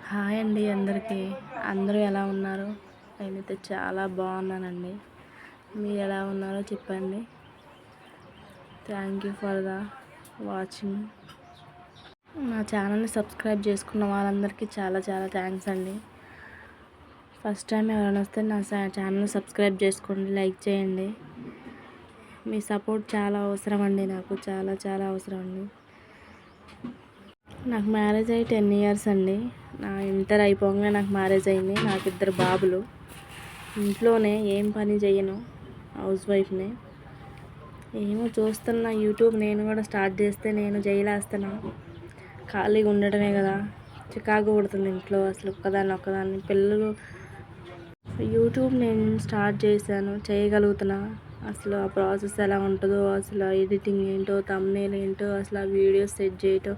Hi అండి అందరికీ. అందరూ ఎలా ఉన్నారు? నేనైతే చాలా బాగున్నానండి. మీరు ఎలా ఉన్నారో చెప్పండి. Thank you for the watching. నా ఛానల్ని సబ్స్క్రైబ్ చేసుకున్న వాళ్ళందరికీ చాలా చాలా థ్యాంక్స్ అండి. ఫస్ట్ టైం ఎవరైనా వస్తే నా ఛానల్ని సబ్స్క్రైబ్ చేసుకోండి, లైక్ చేయండి. మీ సపోర్ట్ చాలా అవసరం అండి, నాకు చాలా చాలా అవసరం అండి. నాకు మ్యారేజ్ అయ్యి 10 ఇయర్స్ అండి. నా ఇంటర్ అయిపోగానే నాకు మ్యారేజ్ అయింది. నాకు 2 బాబులు. ఇంట్లోనే ఏం పని చేయను, హౌస్ వైఫ్ని. ఏమో చూస్తున్నా యూట్యూబ్ నేను కూడా స్టార్ట్ చేస్తే నేను చేయలేస్తున్నా. ఖాళీగా ఉండటమే కదా, చికాకు పడుతుంది ఇంట్లో. అసలు ఒక్కదాన్ని పిల్లలు. యూట్యూబ్ నేను స్టార్ట్ చేశాను, చేయగలుగుతున్నా. అసలు ఆ ప్రాసెస్ ఎలా ఉంటుందో, అసలు ఎడిటింగ్ ఏంటో, థంబ్నెయిల్ ఏంటో, అసలు ఆ వీడియోస్ సెట్ చేయటం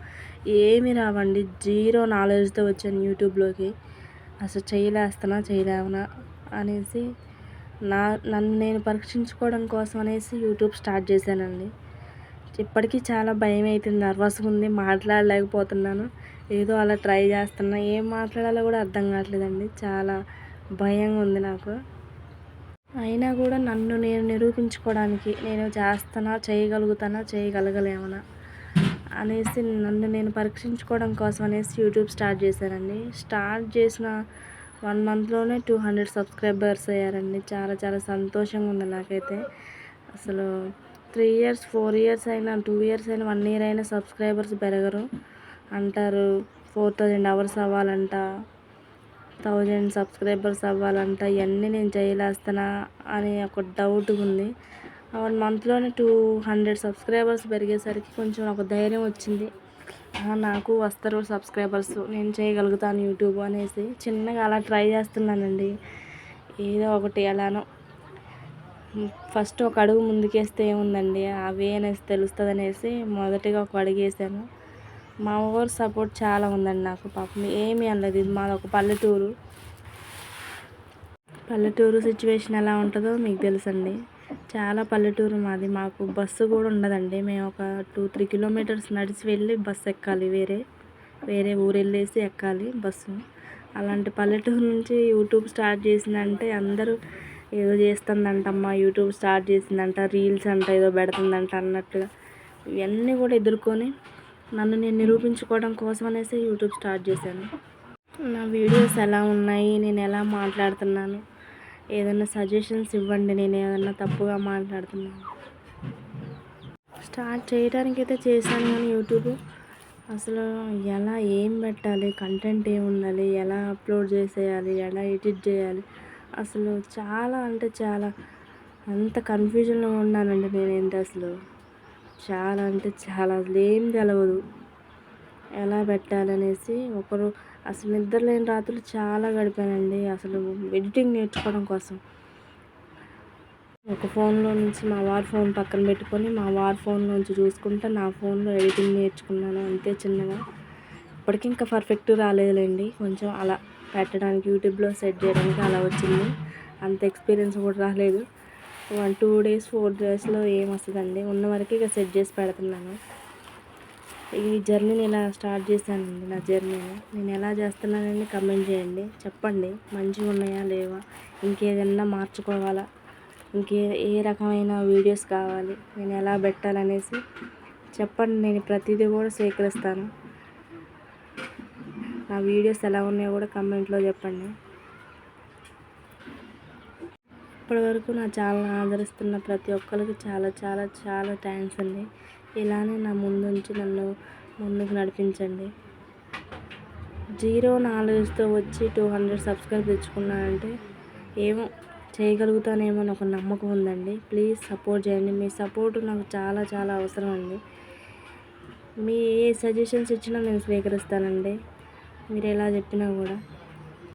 ఏమీ రావండి. జీరో నాలెడ్జ్తో వచ్చాను యూట్యూబ్లోకి. అసలు చేయలేవనా అనేసి నన్ను నేను పరీక్షించుకోవడం కోసం అనేసి యూట్యూబ్ స్టార్ట్ చేశానండి. ఇప్పటికీ చాలా భయం అవుతుంది, నర్వస్గా ఉంది, మాట్లాడలేకపోతున్నాను. ఏదో అలా ట్రై చేస్తున్నా, ఏం మాట్లాడాలో కూడా అర్థం కావట్లేదండి. చాలా భయంగా ఉంది నాకు. అయినా కూడా నన్ను నేను నిరూపించుకోవడానికి నేను చేయగలగలేమనా అనేసి నన్ను నేను పరీక్షించుకోవడం కోసం అనేసి యూట్యూబ్ స్టార్ట్ చేశానండి. స్టార్ట్ చేసిన 1 మంత్లోనే 200 సబ్స్క్రైబర్స్ అయ్యారండి. చాలా చాలా సంతోషంగా ఉంది నాకైతే. అసలు 3 ఇయర్స్ 4 ఇయర్స్ అయినా, 2 ఇయర్స్ అయినా, 1 ఇయర్ అయినా సబ్స్క్రైబర్స్ పెరగరు అంటారు. 4000 అవర్స్ అవ్వాలంట, 1000 సబ్స్క్రైబర్స్ అవ్వాలంట. ఇవన్నీ నేను చేయలేస్తానా అని ఒక డౌట్ ఉంది. 1 మంత్లోనే 200 సబ్స్క్రైబర్స్ పెరిగేసరికి కొంచెం ఒక ధైర్యం వచ్చింది. నాకు వస్తారు సబ్స్క్రైబర్స్, నేను చేయగలుగుతాను యూట్యూబ్ అనేసి చిన్నగా అలా ట్రై చేస్తున్నానండి. ఏదో ఒకటి ఎలానో ఫస్ట్ ఒక అడుగు ముందుకేస్తే ఏముందండి, అవే అనేసి తెలుస్తుంది అనేసి మొదటిగా ఒక అడుగు వేసాను. మా ఊరు సపోర్ట్ చాలా ఉందండి నాకు. పాపం ఏమీ అనలేదు. ఇది మాది ఒక పల్లెటూరు సిచ్యువేషన్ ఎలా ఉంటుందో మీకు తెలుసండి. చాలా పల్లెటూరు మాది. మాకు బస్సు కూడా ఉండదండి. మేము ఒక 2-3 కిలోమీటర్స్ నడిచి వెళ్ళి బస్సు ఎక్కాలి. వేరే ఊరు వెళ్ళేసి ఎక్కాలి బస్సు. అలాంటి పల్లెటూరు నుంచి యూట్యూబ్ స్టార్ట్ చేసిందంటే అందరూ ఏదో చేస్తుందంటమ్మా, యూట్యూబ్ స్టార్ట్ చేసిందంట, రీల్స్ అంట ఏదో పెడుతుందంట అన్నట్టుగా ఇవన్నీ కూడా ఎదుర్కొని నన్ను నేను నిరూపించుకోవడం కోసం అనేసి యూట్యూబ్ స్టార్ట్ చేశాను. నా వీడియోస్ ఎలా ఉన్నాయి, నేను ఎలా మాట్లాడుతున్నాను, ఏదైనా సజెషన్స్ ఇవ్వండి. నేను ఏదైనా తప్పుగా మాట్లాడుతున్నాను. స్టార్ట్ చేయడానికి అయితే చేశాను, కానీ యూట్యూబ్ అసలు ఎలా ఏం పెట్టాలి, కంటెంట్ ఏమి ఉండాలి, ఎలా అప్లోడ్ చేసేయాలి, ఎలా ఎడిట్ చేయాలి, అసలు చాలా అంటే చాలా అంత కన్ఫ్యూజన్లో ఉన్నానండి నేనైతే. అసలు చాలా అంటే చాలా అసలు ఏం తెలవదు ఎలా పెట్టాలనేసి. అసలు నిద్రలేని రాత్రులు చాలా గడిపానండి అసలు ఎడిటింగ్ నేర్చుకోవడం కోసం. ఒక ఫోన్లో నుంచి మా వారి ఫోన్ పక్కన పెట్టుకొని మా వారి ఫోన్ నుంచి చూసుకుంటా నా ఫోన్లో ఎడిటింగ్ నేర్చుకున్నాను అంతే చిన్నగా. ఇప్పటికీ ఇంకా పర్ఫెక్ట్ రాలేదులేండి, కొంచెం అలా పెట్టడానికి యూట్యూబ్లో సెట్ చేయడానికి అలా వచ్చింది. అంత ఎక్స్పీరియన్స్ కూడా రాలేదు. 1-2 డేస్ 4 డేస్లో ఏమొస్తుందండి, ఉన్న వరకు ఇక సెట్ చేసి పెడుతున్నాను. ఈ జర్నీని ఇలా స్టార్ట్ చేశానండి. నా జర్నీని నేను ఎలా చేస్తున్నానని కమెంట్ చేయండి, చెప్పండి. మంచిగా ఉన్నాయా లేవా, ఇంకేదన్నా మార్చుకోవాలా, ఏ రకమైన వీడియోస్ కావాలి, నేను ఎలా పెట్టాలనేసి చెప్పండి. నేను ప్రతిదీ కూడా స్వీకరిస్తాను. నా వీడియోస్ ఎలా ఉన్నాయో కూడా కమెంట్లో చెప్పండి. ఇప్పటివరకు నా ఛానల్ ఆదరిస్తున్న ప్రతి ఒక్కరికి చాలా చాలా చాలా థ్యాంక్స్ అండి. ఇలానే నా ముందుంచి నన్ను ముందుకు నడిపించండి. జీరో నాలెడ్జ్తో వచ్చి 200 సబ్స్క్రైబ్ తెచ్చుకున్నానంటే ఏమో చేయగలుగుతానేమో అని ఒక నమ్మకం ఉందండి. ప్లీజ్ సపోర్ట్ చేయండి. మీ సపోర్ట్ నాకు చాలా చాలా అవసరం అండి. మీ ఏ సజెషన్స్ ఇచ్చినా నేను స్వీకరిస్తానండి, మీరు ఎలా చెప్పినా కూడా.